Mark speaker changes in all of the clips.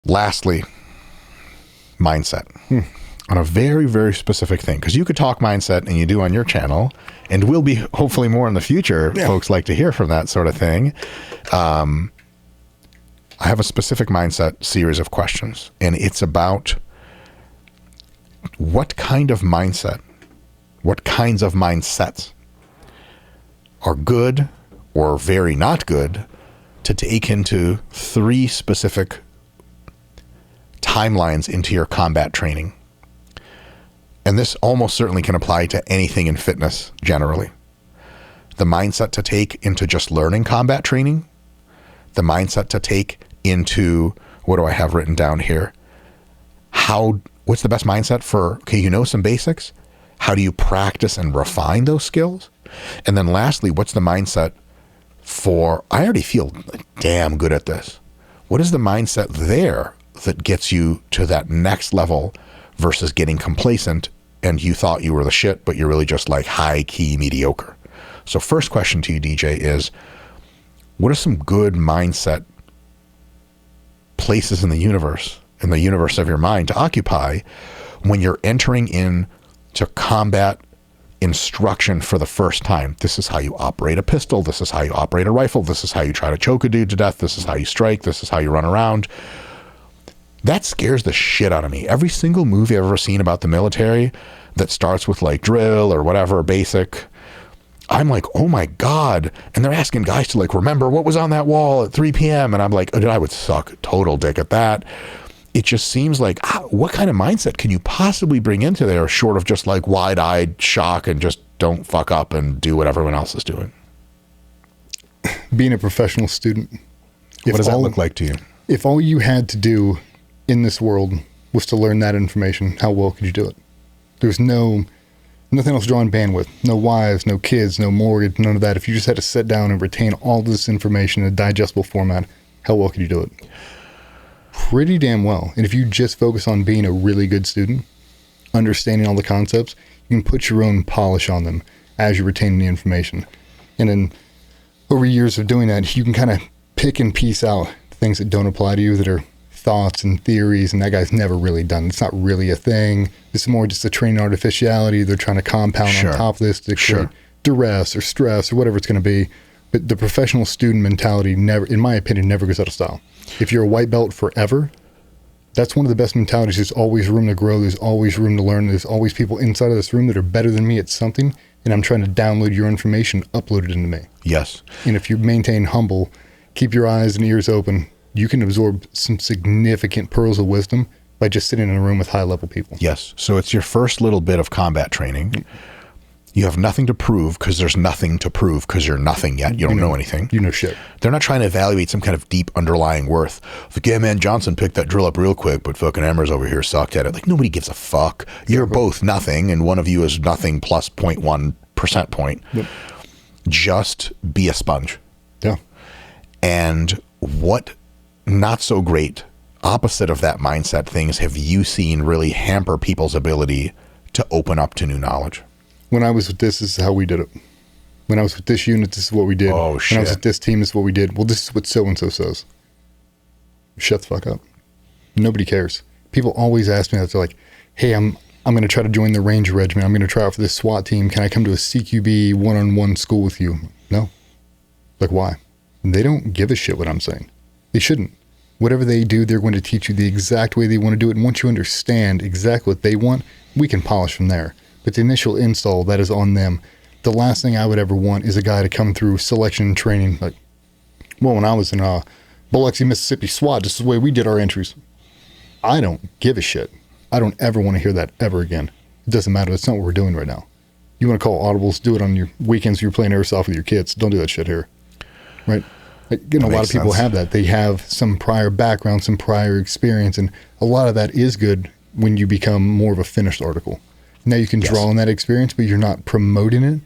Speaker 1: Lastly, mindset. On a very, very specific thing. Because you could talk mindset, and you do on your channel, and will be hopefully more in the future. Yeah. Folks like to hear from that sort of thing. I have a specific mindset series of questions, and it's about what kind of mindset, what kinds of mindsets are good or very not good to take into 3 specific timelines into your combat training. And this almost certainly can apply to anything in fitness generally. The mindset to take into just learning combat training, the mindset to take into, what do I have written down here? What's the best mindset for, okay, you know some basics. How do you practice and refine those skills? And then lastly, what's the mindset for, I already feel damn good at this. What is the mindset there that gets you to that next level versus getting complacent and you thought you were the shit, but you're really just like high key mediocre? So first question to you, DJ, is what are some good mindset places in the universe of your mind to occupy when you're entering in to combat instruction for the first time? This is how you operate a pistol. This is how you operate a rifle. This is how you try to choke a dude to death. This is how you strike. This is how you run around. That scares the shit out of me. Every single movie I've ever seen about the military that starts with like drill or whatever, basic, I'm like, oh my God. And they're asking guys to like, remember what was on that wall at 3 p.m. And I'm like, oh, I would suck total dick at that. It just seems like, what kind of mindset can you possibly bring into there short of just like wide-eyed shock and just don't fuck up and do what everyone else is doing?
Speaker 2: Being a professional student.
Speaker 1: What does that look like to you?
Speaker 2: If all you had to do in this world was to learn that information, how well could you do it? There's nothing else drawing bandwidth, no wives, no kids, no mortgage, none of that. If you just had to sit down and retain all this information in a digestible format, how well could you do it? Pretty damn well. And if you just focus on being a really good student, understanding all the concepts, you can put your own polish on them as you're retaining the information. And then over years of doing that, you can kind of pick and piece out things that don't apply to you, that are thoughts and theories, and that guy's never really done. It's not really a thing. It's more just a training artificiality. They're trying to compound on top of this to create duress or stress or whatever it's going to be. But the professional student mentality never, in my opinion, never goes out of style. If you're a white belt forever, that's one of the best mentalities. There's always room to grow. There's always room to learn. There's always people inside of this room that are better than me at something, and I'm trying to download your information, upload it into me.
Speaker 1: Yes.
Speaker 2: And if you maintain humble, keep your eyes and ears open, you can absorb some significant pearls of wisdom by just sitting in a room with high-level people.
Speaker 1: Yes. So it's your first little bit of combat training. You have nothing to prove because there's nothing to prove because you're nothing yet. You don't know anything.
Speaker 2: You know shit.
Speaker 1: They're not trying to evaluate some kind of deep underlying worth. Like, yeah, man, Johnson picked that drill up real quick, but fucking Emmers over here sucked at it. Like, nobody gives a fuck. You're both nothing, and one of you is nothing plus 0.1% point. Yep. Just be a sponge.
Speaker 2: Yeah.
Speaker 1: And what not so great opposite of that mindset things have you seen really hamper people's ability to open up to new knowledge?
Speaker 2: When I was with this is how we did it. When I was with this unit, this is what we did.
Speaker 1: Oh, shit.
Speaker 2: When I was with this team, this is what we did. Well, this is what so-and-so says. Shut the fuck up. Nobody cares. People always ask me that. They're like, hey, I'm going to try to join the Ranger Regiment. I'm going to try out for this SWAT team. Can I come to a CQB one-on-one school with you? No. Like, why? They don't give a shit what I'm saying. They shouldn't. Whatever they do, they're going to teach you the exact way they want to do it. And once you understand exactly what they want, we can polish from there. But the initial install, that is on them. The last thing I would ever want is a guy to come through selection and training. Like, well, when I was in Biloxi, Mississippi SWAT, this is the way we did our entries. I don't give a shit. I don't ever want to hear that ever again. It doesn't matter. That's not what we're doing right now. You want to call audibles, do it on your weekends you're playing airsoft with your kids. Don't do that shit here. Right? Like, a lot of people have that. They have some prior background, some prior experience, and a lot of that is good when you become more of a finished article. Now you can draw on that experience, but you're not promoting it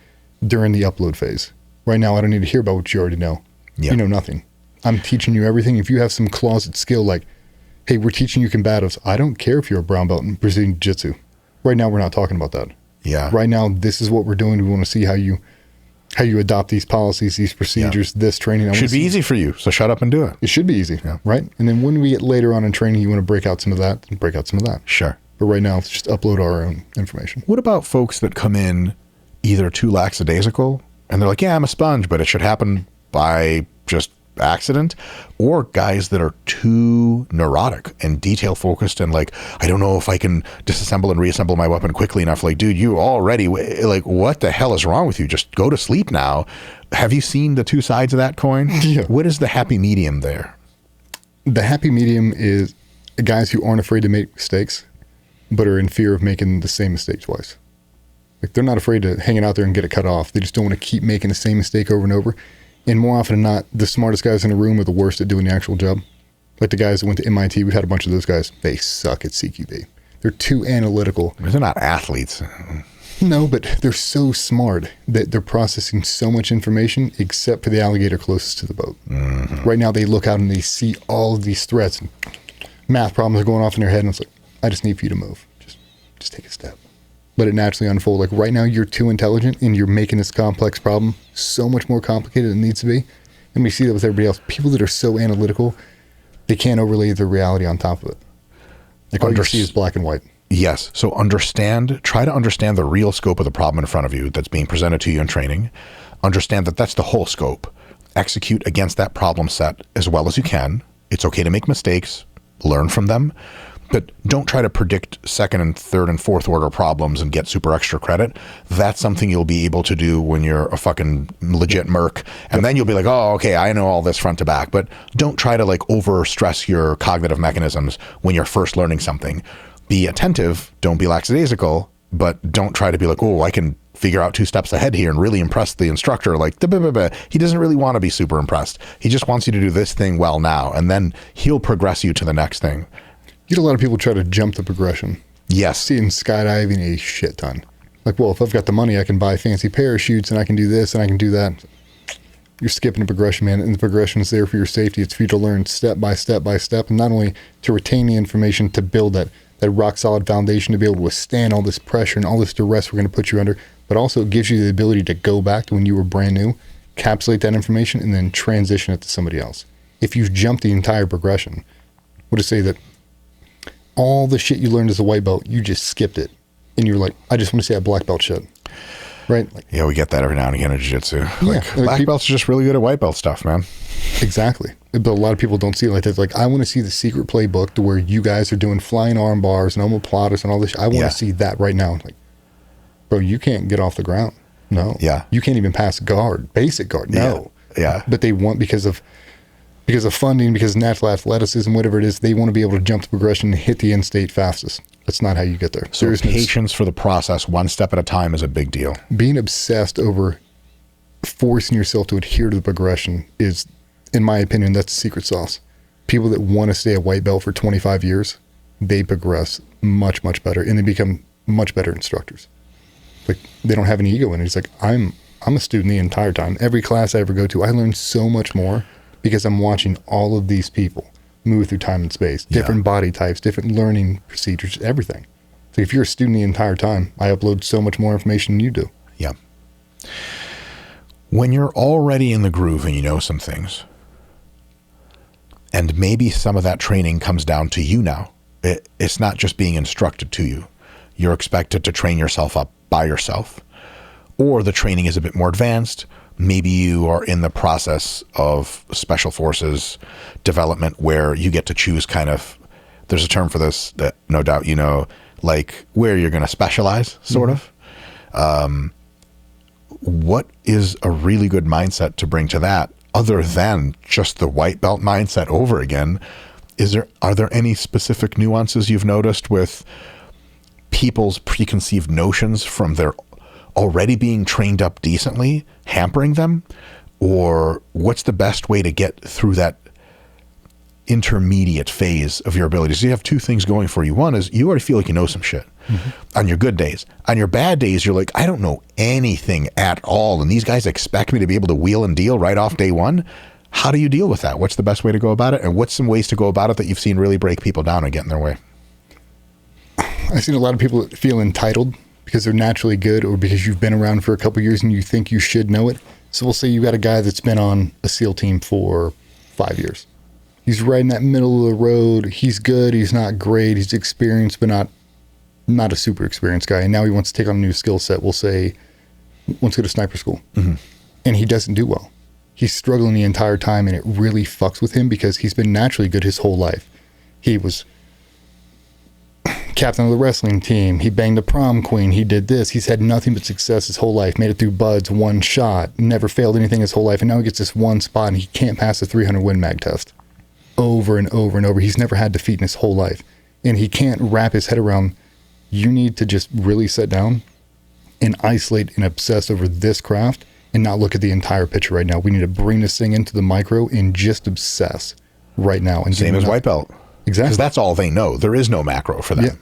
Speaker 2: during the upload phase. Right now, I don't need to hear about what you already know. Yep. You know nothing. I'm teaching you everything. If you have some closet skill like, hey, we're teaching you combatives. I don't care if you're a brown belt in Brazilian Jiu-Jitsu. Right now, we're not talking about that.
Speaker 1: Yeah.
Speaker 2: Right now, this is what we're doing. We want to see how you how you adopt these policies, these procedures, this training.
Speaker 1: Should be easy for you, so shut up and do it.
Speaker 2: It should be easy, right? And then when we get later on in training, you want to break out some of that and break out some of that.
Speaker 1: Sure.
Speaker 2: But right now, let's just upload our own information.
Speaker 1: What about folks that come in either too lackadaisical and they're like, yeah, I'm a sponge, but it should happen by just accident, or guys that are too neurotic and detail focused and like, I don't know if I can disassemble and reassemble my weapon quickly enough. Like, dude, you already, like, what the hell is wrong with you? Just go to sleep now. Have you seen the two sides of that coin?
Speaker 2: Yeah.
Speaker 1: What is the happy medium there?
Speaker 2: The happy medium is guys who aren't afraid to make mistakes, but are in fear of making the same mistake twice. Like, they're not afraid to hang it out there and get it cut off. They just don't want to keep making the same mistake over and over. And more often than not, the smartest guys in the room are the worst at doing the actual job. Like the guys that went to MIT, we've had a bunch of those guys. They suck at CQB. They're too analytical.
Speaker 1: They're not athletes.
Speaker 2: No, but they're so smart that they're processing so much information except for the alligator closest to the boat. Mm-hmm. Right now, they look out and they see all of these threats. And math problems are going off in their head, and it's like, I just need for you to move. Just take a step. Let it naturally unfold. Like right now, you're too intelligent and you're making this complex problem so much more complicated than it needs to be. And we see that with everybody else. People that are so analytical, they can't overlay the reality on top of it. Like all you see is black and white.
Speaker 1: Yes. So try to understand the real scope of the problem in front of you that's being presented to you in training. Understand that that's the whole scope. Execute against that problem set as well as you can. It's okay to make mistakes, learn from them. But don't try to predict second and third and fourth order problems and get super extra credit. That's something you'll be able to do when you're a fucking legit merc. And then you'll be like, oh, okay, I know all this front to back. But don't try to like over stress your cognitive mechanisms when you're first learning something. Be attentive, don't be lackadaisical, but don't try to be like, oh, I can figure out 2 steps ahead here and really impress the instructor. Like, he doesn't really want to be super impressed. He just wants you to do this thing well now. And then he'll progress you to the next thing.
Speaker 2: You get a lot of people try to jump the progression.
Speaker 1: Yes.
Speaker 2: See in skydiving a shit ton. Like, well, if I've got the money, I can buy fancy parachutes and I can do this and I can do that. You're skipping a progression, man. And the progression is there for your safety. It's for you to learn step by step by step. And not only to retain the information to build that rock solid foundation to be able to withstand all this pressure and all this duress we're going to put you under, but also it gives you the ability to go back to when you were brand new, encapsulate that information, and then transition it to somebody else. If you jump the entire progression, what to say that all the shit you learned as a white belt, you just skipped it. And you're like, I just want to see that black belt shit. Right? Like,
Speaker 1: yeah, we get that every now and again in jiu-jitsu.
Speaker 2: Yeah,
Speaker 1: black belts are just really good at white belt stuff, man.
Speaker 2: Exactly. But a lot of people don't see it like that. It's like, I want to see the secret playbook to where you guys are doing flying arm bars and omoplatas and all this. I want to see that right now. Like, bro, you can't get off the ground. No.
Speaker 1: Yeah.
Speaker 2: You can't even pass guard, basic guard. No.
Speaker 1: Yeah.
Speaker 2: But they want, because of funding, because of natural athleticism, whatever it is, they want to be able to jump the progression and hit the end state fastest. That's not how you get there.
Speaker 1: So patience for the process, one step at a time, is a big deal.
Speaker 2: Being obsessed over forcing yourself to adhere to the progression is, in my opinion, that's the secret sauce. People that want to stay a white belt for 25 years, they progress much, much better, and they become much better instructors. Like, they don't have any ego in it. It's like, I'm a student the entire time. Every class I ever go to, I learn so much more because I'm watching all of these people move through time and space, different body types, different learning procedures, everything. So if you're a student the entire time, I upload so much more information than you do.
Speaker 1: Yeah. When you're already in the groove and you know some things, and maybe some of that training comes down to you now, it's not just being instructed to you. You're expected to train yourself up by yourself, or the training is a bit more advanced. Maybe you are in the process of special forces development where you get to choose kind of, there's a term for this that no doubt you know, like where you're going to specialize, sort of. What is a really good mindset to bring to that other than just the white belt mindset over again? Are there any specific nuances you've noticed with people's preconceived notions from their already being trained up decently, hampering them? Or what's the best way to get through that intermediate phase of your abilities? You have 2 things going for you. One is you already feel like you know some shit on your good days. On your bad days, you're like, I don't know anything at all. And these guys expect me to be able to wheel and deal right off day one. How do you deal with that? What's the best way to go about it? And what's some ways to go about it that you've seen really break people down and get in their way?
Speaker 2: I've seen a lot of people that feel entitled because they're naturally good or because you've been around for a couple years and you think you should know it. So we'll say you got a guy that's been on a SEAL team for 5 years. He's right in that middle of the road. He's good. He's not great. He's experienced, but not a super experienced guy. And now he wants to take on a new skill set. We'll say wants to go to sniper school. Mm-hmm. And he doesn't do well. He's struggling the entire time, and it really fucks with him because he's been naturally good his whole life. He was captain of the wrestling team. He banged the prom queen. He did this. He's had nothing but success his whole life. Made it through buds, one shot, never failed anything his whole life. And now he gets this one spot and he can't pass the 300 win mag test over and over and over. He's never had defeat in his whole life. And he can't wrap his head around, you need to just really sit down and isolate and obsess over this craft and not look at the entire picture right now. We need to bring this thing into the micro and just obsess right now. And
Speaker 1: same as white belt.
Speaker 2: Exactly.
Speaker 1: Because that's all they know. There is no macro for them.
Speaker 2: Yeah.